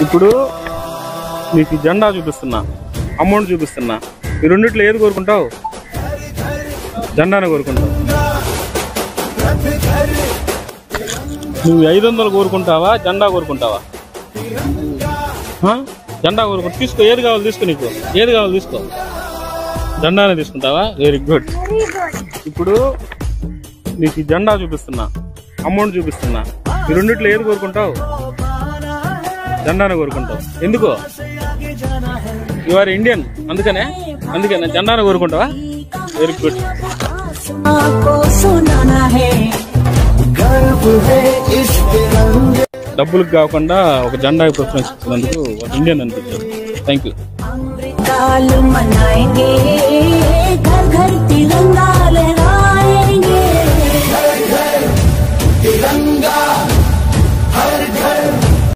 ఇప్పుడు నీకు జెండా చూపిస్తున్నా, అమౌంట్ చూపిస్తున్నా, ఈ రెండిట్లో ఏది కోరుకుంటావు? జెండానే కోరుకుంటావు. నువ్వు 500 కోరుకుంటావా, జెండా కోరుకుంటావా? జెండా కోరుకుంటా. తీసుకో, ఏది కావాలి తీసుకో, నీకు ఏది కావాలి తీసుకో. జెండానే తీసుకుంటావా? Very good. ఇప్పుడు నీకు జెండా చూపిస్తున్నా, అమౌంట్ చూపిస్తున్నా, ఈ రెండిట్లో ఏది కోరుకుంటావు? జెండానే కోరుకుంటావు. ఎందుకో? యు ఆర్ ఇండియన్, అందుకనే జెండానే కోరుకుంటావా? Very good. డబ్బులకు కాకుండా ఒక జెండా ప్రిఫరెన్స్ ఇచ్చినందుకు ఒక ఇండియన్ అనిపించాడు. Thank you.